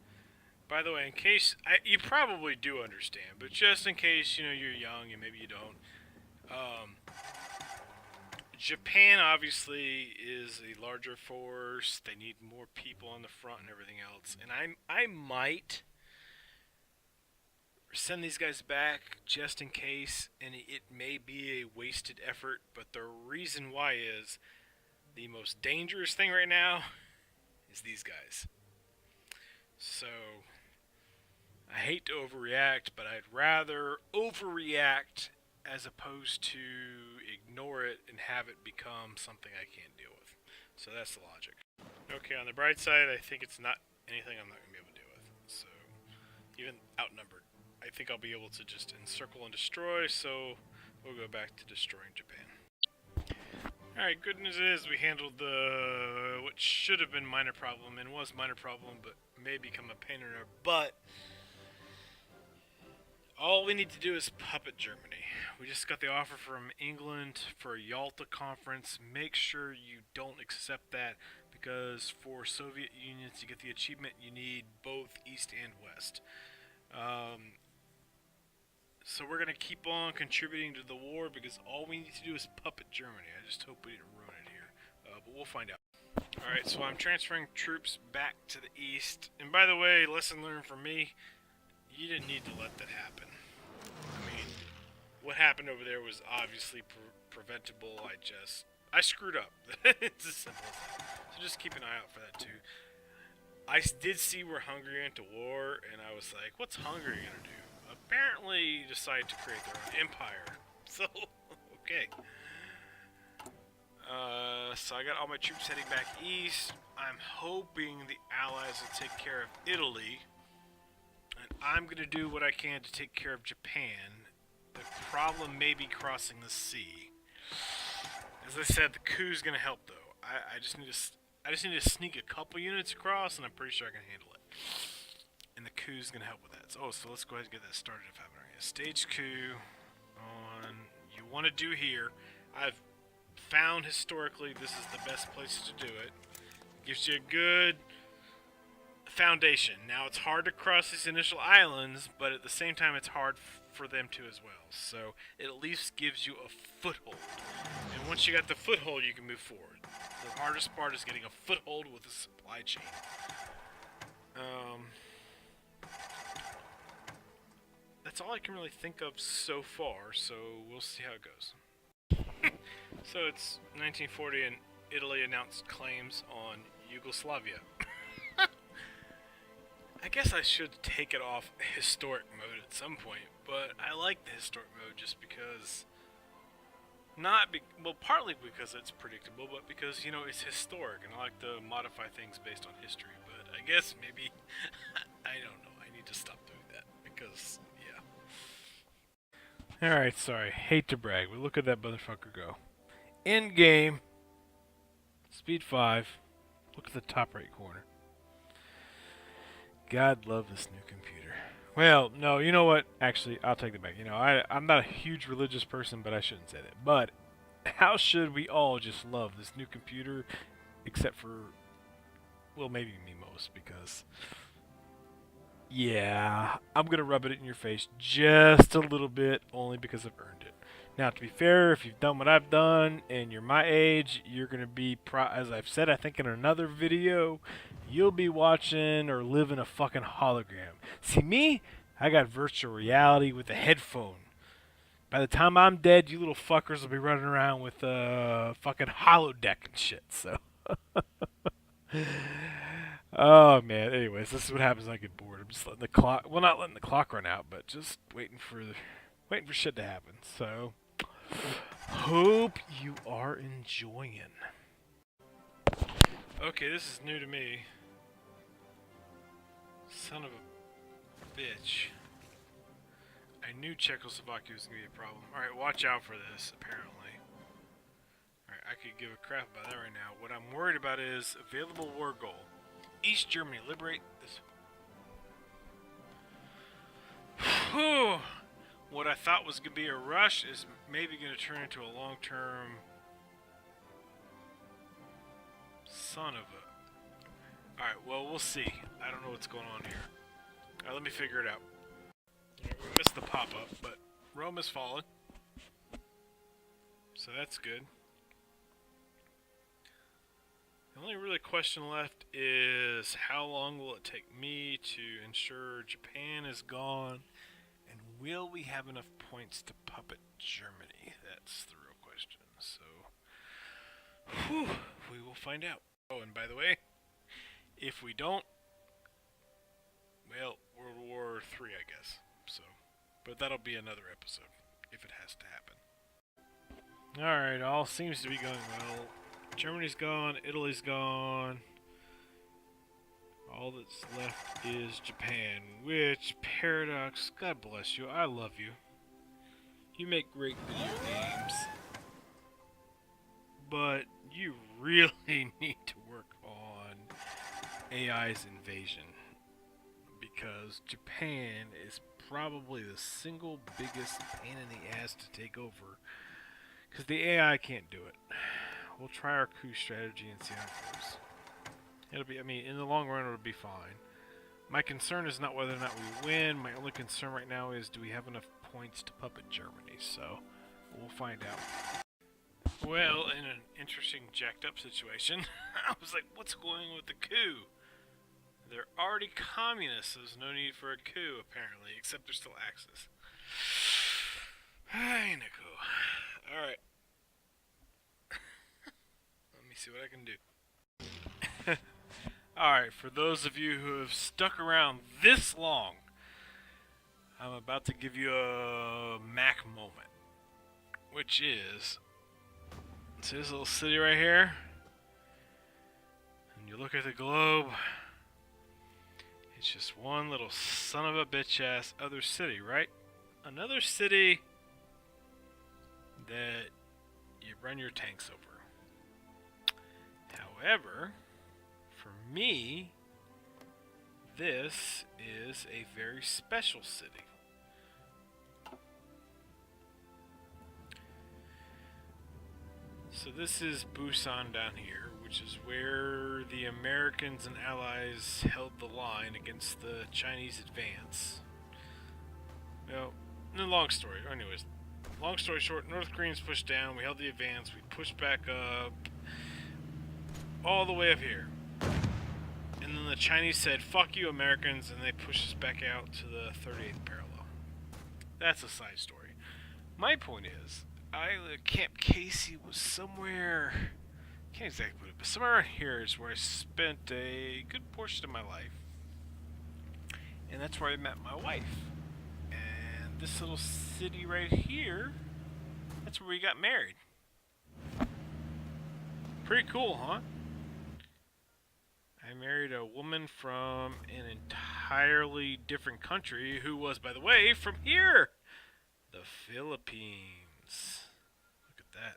By the way, in case... you probably do understand, but just in case, you're young and maybe you don't. Japan, obviously, is a larger force. They need more people on the front and everything else. And I might send these guys back just in case, and it may be a wasted effort, but the reason why is the most dangerous thing right now is these guys. So, I hate to overreact, but I'd rather overreact as opposed to ignore it and have it become something I can't deal with. So that's the logic. Okay, on the bright side, I think it's not anything I'm not going to be able to deal with. So, even outnumbered, I think I'll be able to just encircle and destroy, so we'll go back to destroying Japan. Alright, good news is we handled what should have been minor problem, and was minor problem, but may become a pain in our butt. All we need to do is puppet Germany. We just got the offer from England for a Yalta conference. Make sure you don't accept that, because for Soviet unions to get the achievement you need both East and West. So we're going to keep on contributing to the war, because all we need to do is puppet Germany. I just hope we didn't ruin it here, but we'll find out. Alright, so I'm transferring troops back to the east. And by the way, lesson learned from me, you didn't need to let that happen. I mean, what happened over there was obviously preventable. I screwed up. It's as simple as that. So just keep an eye out for that too. I did see where Hungary went to war, and I was like, what's Hungary gonna do? Apparently decided to create their own empire. So, okay. So I got all my troops heading back east. I'm hoping the Allies will take care of Italy. And I'm going to do what I can to take care of Japan. The problem may be crossing the sea. As I said, the coup's going to help, though. I just need to sneak a couple units across, and I'm pretty sure I can handle it. and the coup's going to help with that. So let's go ahead and get that started if I haven't already. Stage coup on, you want to do here. I've found historically this is the best place to do it. Gives you a good foundation. Now it's hard to cross these initial islands, but at the same time it's hard for them to as well. So it at least gives you a foothold. And once you got the foothold, you can move forward. The hardest part is getting a foothold with the supply chain. That's all I can really think of so far, so we'll see how it goes. So it's 1940 and Italy announced claims on Yugoslavia. I guess I should take it off historic mode at some point, but I like the historic mode just because, well, partly because it's predictable, but because, you know, it's historic and I like to modify things based on history, but I guess maybe, I don't know, I need to stop doing that because, yeah. Alright, sorry, hate to brag, but look at that motherfucker go. End game, speed 5, look at the top right corner. God love this new computer. Well, no, you know what? Actually, I'll take it back. You know, I'm not a huge religious person, but I shouldn't say that. But how should we all just love this new computer, except for, well, maybe me most, because, yeah, I'm going to rub it in your face just a little bit, only because I've earned it. Now, to be fair, if you've done what I've done and you're my age, you're going to be, as I've said, I think in another video, you'll be watching or living a fucking hologram. See me? I got virtual reality with a headphone. By the time I'm dead, you little fuckers will be running around with a fucking holodeck and shit, so. Oh, man. Anyways, this is what happens when I get bored. I'm just letting the clock, well, not letting the clock run out, but just waiting for shit to happen, so. Hope you are enjoying. Okay, this is new to me. Son of a bitch. I knew Czechoslovakia was going to be a problem. Alright, watch out for this, apparently. Alright, I could give a crap about that right now. What I'm worried about is available war goal. East Germany, liberate this. Whew. What I thought was going to be a rush is maybe going to turn into a long-term son of a... Alright, well, we'll see. I don't know what's going on here. Alright, let me figure it out. We missed the pop-up, but Rome has fallen. So that's good. The only really question left is how long will it take me to ensure Japan is gone? And will we have enough points to puppet Germany? That's the real question. So, whew, we will find out. Oh, and by the way, if we don't, well, World War III, I guess. So, but that'll be another episode, if it has to happen. Alright, all seems to be going well. Germany's gone, Italy's gone. All that's left is Japan, which, Paradox, God bless you, I love you. You make great video games. But you really need to work on AI's invasion. Because Japan is probably the single biggest pain in the ass to take over. Because the AI can't do it. We'll try our coup strategy and see how it goes. It'll be, I mean, in the long run, it'll be fine. My concern is not whether or not we win. My only concern right now is, do we have enough points to puppet Germany? So, we'll find out. Well, in an interesting jacked up situation, I was like, what's going on with the coup? They're already communists, so there's no need for a coup, apparently, except they're still Axis. Hi, Nico. Alright. Let me see what I can do. Alright, for those of you who have stuck around this long, I'm about to give you a Mac moment. Which is, see this little city right here? And you look at the globe, it's just one little son of a bitch ass other city, right? Another city that you run your tanks over. However, for me, this is a very special city. So this is Busan down here, which is where the Americans and Allies held the line against the Chinese advance. Well, no, long story. Anyways, long story short, North Koreans pushed down, we held the advance, we pushed back up, all the way up here. And then the Chinese said, fuck you Americans, and they pushed us back out to the 38th parallel. That's a side story. My point is, Camp Casey was somewhere, can't exactly put it, but somewhere around here is where I spent a good portion of my life. And that's where I met my wife. And this little city right here, that's where we got married. Pretty cool, huh? I married a woman from an entirely different country who was, by the way, from here. The Philippines. Look at that.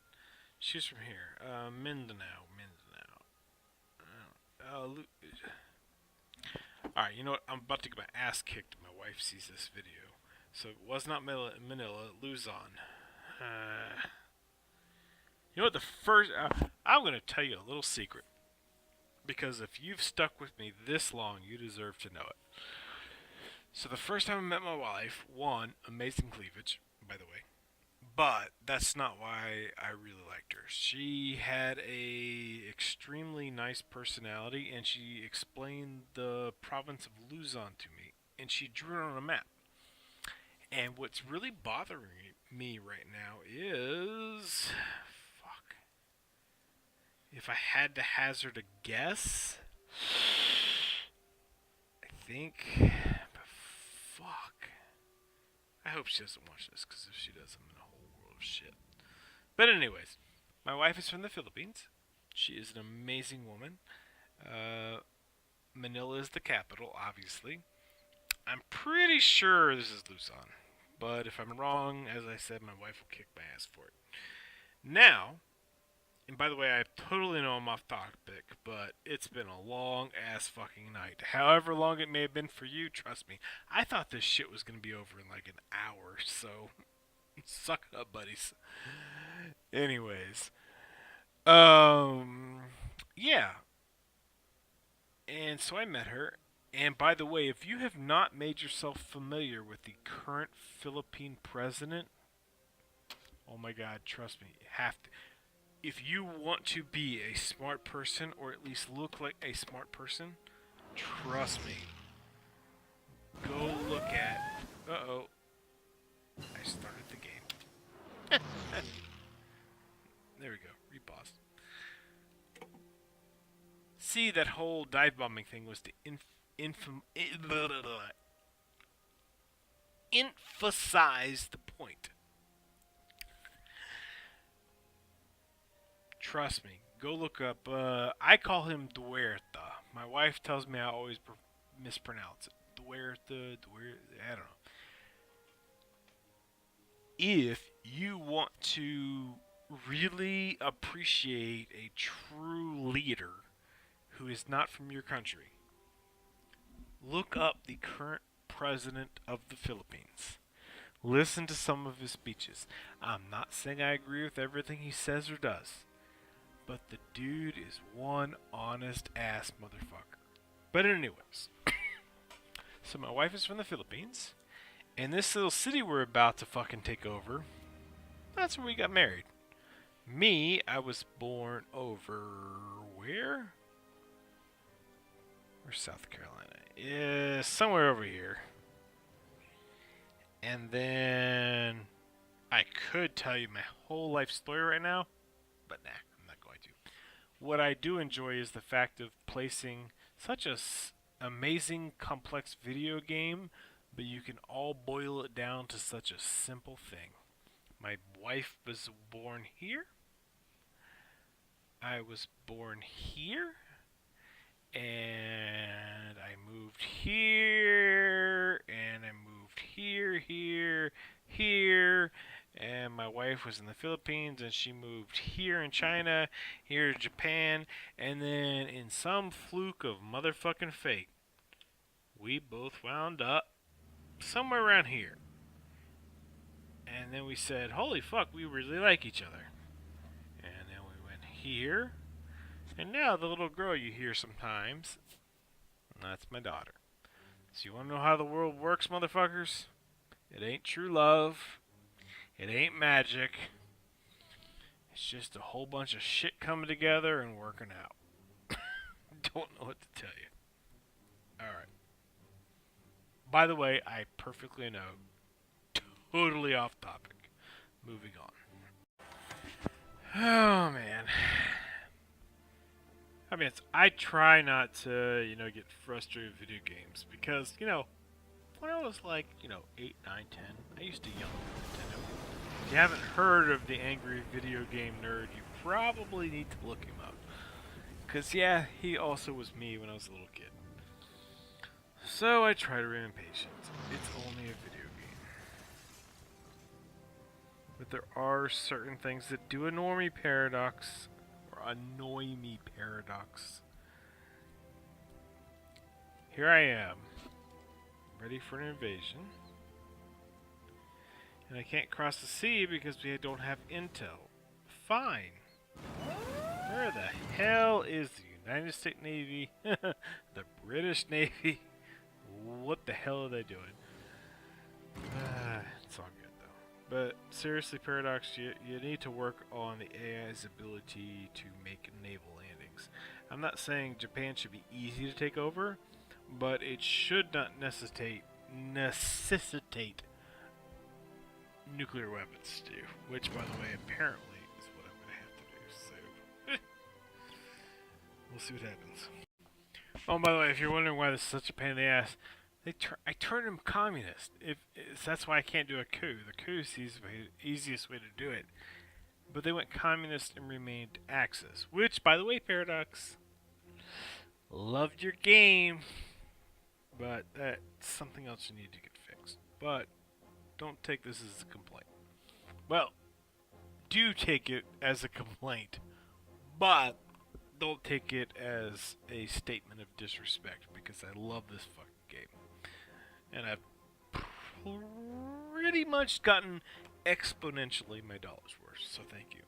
She's from here. Mindanao. Alright, you know what? I'm about to get my ass kicked if my wife sees this video. So it was not Manila, Luzon. You know what? I'm going to tell you a little secret. Because if you've stuck with me this long, you deserve to know it. So the first time I met my wife, one, amazing cleavage, by the way. But that's not why I really liked her. She had a extremely nice personality, and she explained the province of Luzon to me, and she drew it on a map. And what's really bothering me right now is... If I had to hazard a guess, I think, but fuck. I hope she doesn't watch this, because if she does, I'm in a whole world of shit. But anyways, my wife is from the Philippines. She is an amazing woman. Manila is the capital, obviously. I'm pretty sure this is Luzon. But if I'm wrong, as I said, my wife will kick my ass for it. Now... And by the way, I totally know I'm off topic, but it's been a long-ass fucking night. However long it may have been for you, trust me. I thought this shit was going to be over in like an hour, so suck it up, buddies. Anyways. Yeah. And so I met her. And by the way, if you have not made yourself familiar with the current Philippine president, oh my god, trust me, you have to... If you want to be a smart person, or at least look like a smart person, trust me. Go look at... Uh-oh. I started the game. There we go. Repause. See, that whole dive bombing thing was to emphasize the point. Trust me. Go look up. I call him Duerta. My wife tells me I always mispronounce it. Duerta, I don't know. If you want to really appreciate a true leader who is not from your country, look up the current president of the Philippines. Listen to some of his speeches. I'm not saying I agree with everything he says or does. But the dude is one honest ass motherfucker. But anyways. So my wife is from the Philippines. And this little city we're about to fucking take over, that's where we got married. Me, I was born over... Where? Where's South Carolina? Yeah, somewhere over here. And then... I could tell you my whole life story right now. But nah. What I do enjoy is the fact of placing such a amazing, complex video game, but you can all boil it down to such a simple thing. My wife was born here. I was born here. And I moved here. And I moved here, here. And my wife was in the Philippines, and she moved here in China, here in Japan, and then in some fluke of motherfucking fate, we both wound up somewhere around here. And then we said, holy fuck, we really like each other. And then we went here. And now the little girl you hear sometimes, that's my daughter. So you want to know how the world works, motherfuckers? It ain't true love. It ain't magic. It's just a whole bunch of shit coming together and working out. Don't know what to tell you. Alright. By the way, I perfectly know. Totally off topic. Moving on. Oh, man. I mean, I try not to, get frustrated with video games. Because, when I was like, 8, 9, 10, I used to yell at Nintendo. If you haven't heard of the Angry Video Game Nerd, you probably need to look him up. Because, yeah, he also was me when I was a little kid. So I try to remain patient. It's only a video game. But there are certain things that do annoy me, Paradox. Here I am. Ready for an invasion. And I can't cross the sea because we don't have intel. Fine. Where the hell is the United States Navy? The British Navy? What the hell are they doing? It's all good though. But seriously, Paradox, you need to work on the AI's ability to make naval landings. I'm not saying Japan should be easy to take over, but it should not necessitate nuclear weapons to do, which, by the way, apparently is what I'm going to have to do, so we'll see what happens. Oh, by the way, if you're wondering why this is such a pain in the ass, I turned him communist. That's why I can't do a coup. The coup is the easiest way to do it. But they went communist and remained Axis, which, by the way, Paradox, loved your game, but that's something else you need to get fixed. But don't take this as a complaint. Well, do take it as a complaint, but don't take it as a statement of disrespect, because I love this fucking game. And I've pretty much gotten exponentially my dollar's worth, so thank you.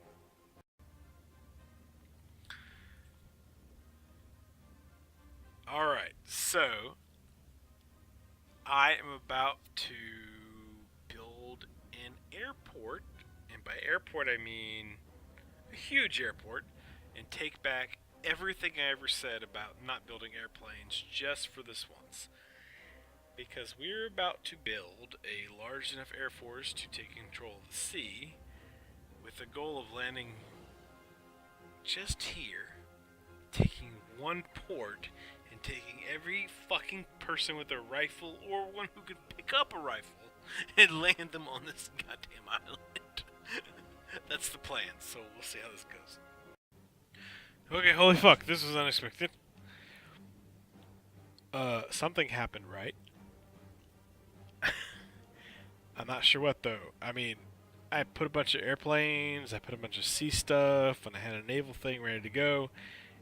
Alright, so I am about to build an airport, and by airport I mean a huge airport, and take back everything I ever said about not building airplanes just for this once. Because we're about to build a large enough air force to take control of the sea, with the goal of landing just here, taking one port, and taking every fucking person with a rifle or one who could pick up a rifle and land them on this goddamn island. That's the plan, so we'll see how this goes. Okay, holy fuck, this was unexpected. Something happened, right? I'm not sure what, though. I mean, I put a bunch of airplanes, I put a bunch of sea stuff, and I had a naval thing ready to go,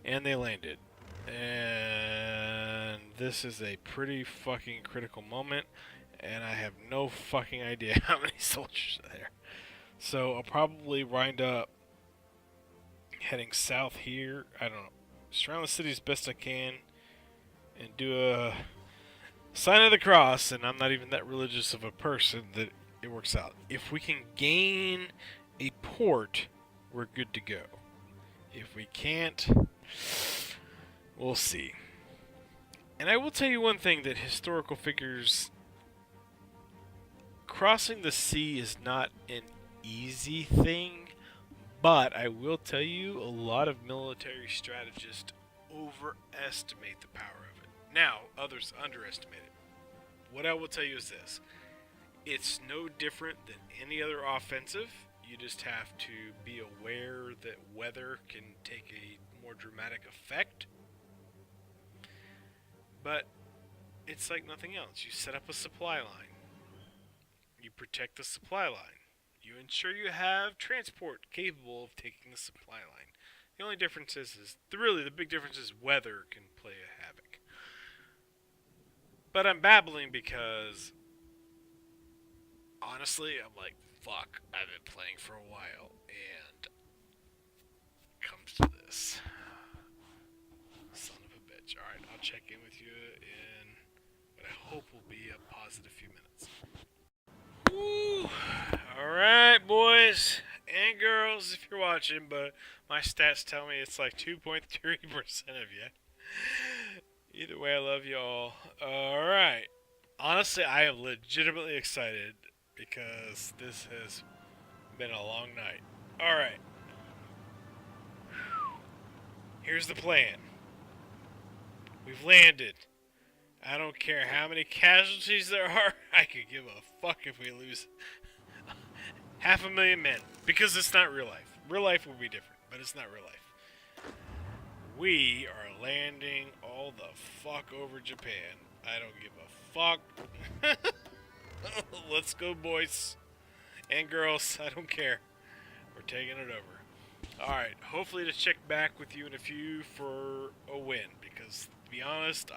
and they landed. And this is a pretty fucking critical moment, and I have no fucking idea how many soldiers are there. So I'll probably wind up heading south here. I don't know. Surround the city as best I can, and do a sign of the cross, and I'm not even that religious of a person that it works out. If we can gain a port, we're good to go. If we can't, we'll see. And I will tell you one thing, that historical figures, crossing the sea is not an easy thing, but I will tell you, a lot of military strategists overestimate the power of it. Now, others underestimate it. What I will tell you is this. It's no different than any other offensive. You just have to be aware that weather can take a more dramatic effect. But it's like nothing else. You set up a supply line. You protect the supply line. You ensure you have transport capable of taking the supply line. The only difference is really the big difference is weather can play a havoc. But I'm babbling because, honestly, I'm like, fuck, I've been playing for a while, and it comes to this. Son of a bitch. Alright, I'll check in with you in what I hope will be a positive few minutes. Woo! Alright, boys and girls, if you're watching, but my stats tell me it's like 2.3% of you. Either way, I love you all. Alright. Honestly, I am legitimately excited because this has been a long night. Alright. Here's the plan. We've landed. I don't care how many casualties there are. I could give a fuck if we lose 500,000 men. Because it's not real life. Real life will be different, but it's not real life. We are landing all the fuck over Japan. I don't give a fuck. Let's go, boys and girls. I don't care. We're taking it over. Alright, hopefully to check back with you in a few for a win. Because, to be honest,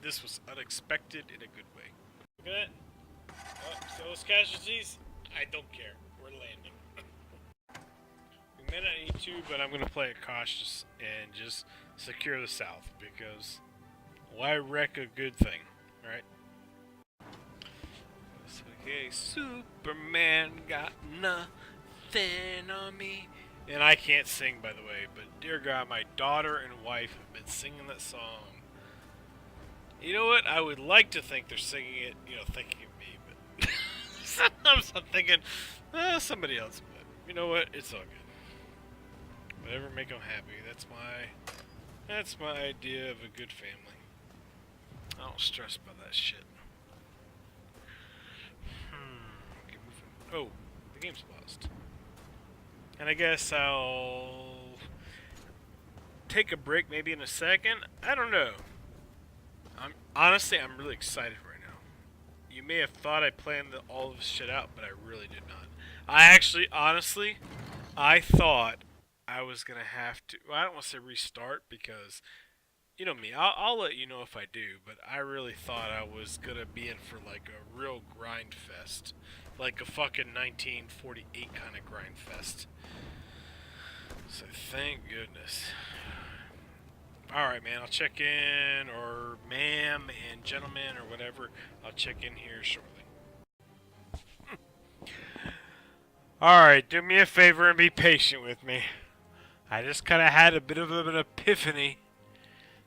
this was unexpected in a good way. Look at that. Oh, those casualties? I don't care. We're landing. We may not need to, but I'm going to play it cautious and just secure the south. Because why wreck a good thing, right? Okay, Superman got nothing on me. And I can't sing, by the way, but dear God, my daughter and wife have been singing that song. You know what? I would like to think they're singing it, thinking of me, but sometimes I'm thinking, somebody else. But you know what? It's all good. Whatever make them happy. That's my idea of a good family. I don't stress about that shit. Oh, the game's paused. And I guess I'll take a break maybe in a second. I don't know. Honestly, I'm really excited right now. You may have thought I planned all of this shit out, but I really did not. I thought I was going to have to, well, I don't want to say restart because, you know me, I'll let you know if I do, but I really thought I was going to be in for like a real grind fest. Like a fucking 1948 kind of grind fest. So thank goodness. Alright, man, I'll check in, or ma'am and gentlemen, or whatever. I'll check in here shortly. Alright, do me a favor and be patient with me. I just kind of had a bit of an epiphany.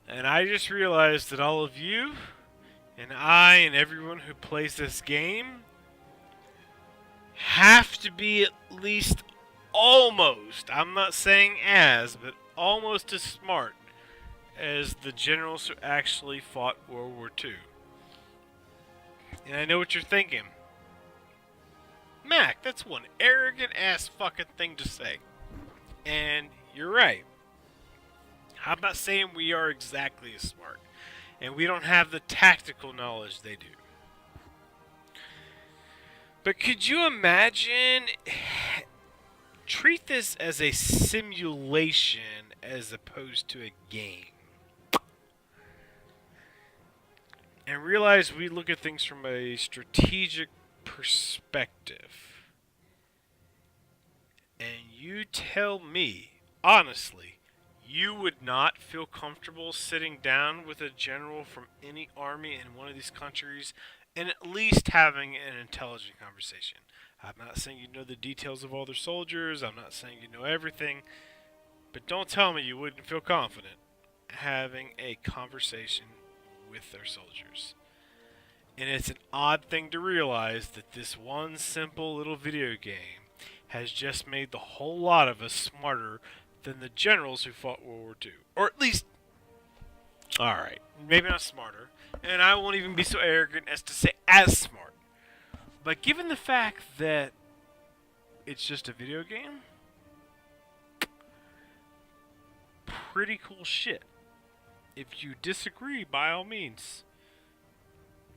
And I just realized that all of you, and I, and everyone who plays this game, have to be at least almost, I'm not saying as, but almost as smart as the generals who actually fought World War II. And I know what you're thinking. Mac, that's one arrogant ass fucking thing to say. And you're right. I'm not saying we are exactly as smart. And we don't have the tactical knowledge they do. But could you imagine, treat this as a simulation as opposed to a game. And realize we look at things from a strategic perspective. And you tell me, honestly, you would not feel comfortable sitting down with a general from any army in one of these countries and at least having an intelligent conversation. I'm not saying you know the details of all their soldiers. I'm not saying you know everything. But don't tell me you wouldn't feel confident having a conversation with their soldiers. And it's an odd thing to realize that this one simple little video game has just made the whole lot of us smarter than the generals who fought World War II. Or at least, alright, maybe not smarter. And I won't even be so arrogant as to say as smart. But given the fact that it's just a video game, pretty cool shit. If you disagree, by all means,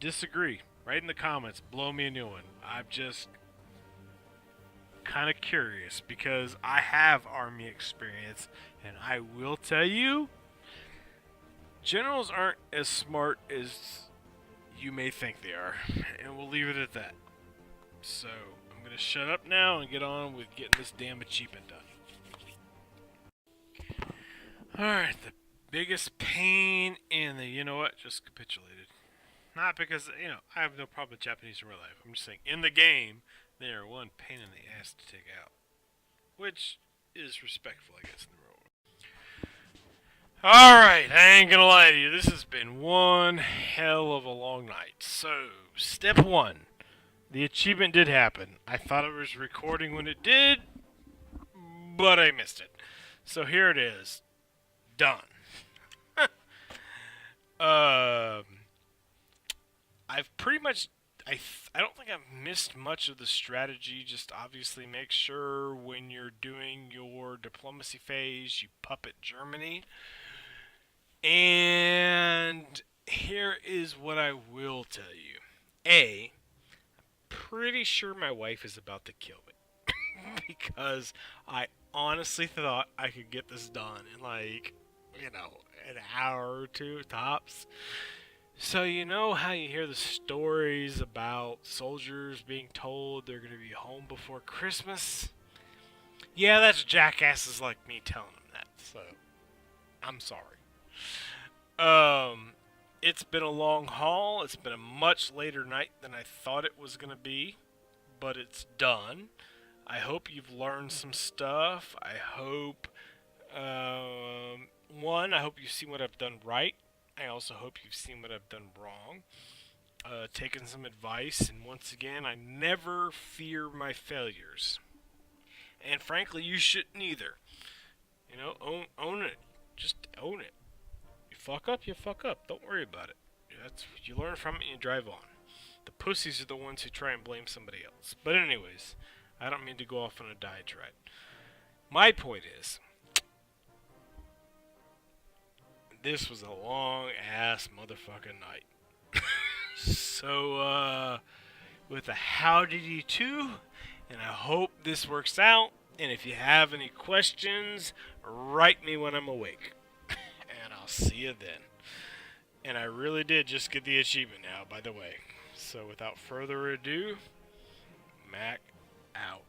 disagree. Write in the comments, blow me a new one. I'm just kind of curious because I have army experience, and I will tell you, generals aren't as smart as you may think they are. And we'll leave it at that. So, I'm going to shut up now and get on with getting this damn achievement done. Alright, the biggest pain in the, you know what, just capitulated. Not because, I have no problem with Japanese in real life. I'm just saying, in the game, they are one pain in the ass to take out. Which is respectful, I guess, in the real world. Alright, I ain't gonna lie to you. This has been one hell of a long night. So, step one. The achievement did happen. I thought it was recording when it did, but I missed it. So here it is. Done. I've pretty much... I don't think I've missed much of the strategy. Just obviously make sure when you're doing your diplomacy phase, you puppet Germany. And here is what I will tell you. A, pretty sure my wife is about to kill me. Because I honestly thought I could get this done in an hour or two tops. So you know how you hear the stories about soldiers being told they're going to be home before Christmas? Yeah, that's jackasses like me telling them that, so I'm sorry. It's been a long haul. It's been a much later night than I thought it was going to be, but it's done. I hope you've learned some stuff. I hope, one, I hope you've seen what I've done right. I also hope you've seen what I've done wrong. Taken some advice, and once again, I never fear my failures. And frankly, you shouldn't either. Own it. Just own it. You fuck up, you fuck up. Don't worry about it. You learn from it and you drive on. The pussies are the ones who try and blame somebody else. But anyways, I don't mean to go off on a diatribe. My point is, this was a long-ass motherfucking night. So, with a howdy to you too, and I hope this works out. And if you have any questions, write me when I'm awake. And I'll see you then. And I really did just get the achievement now, by the way. So without further ado, Mac out.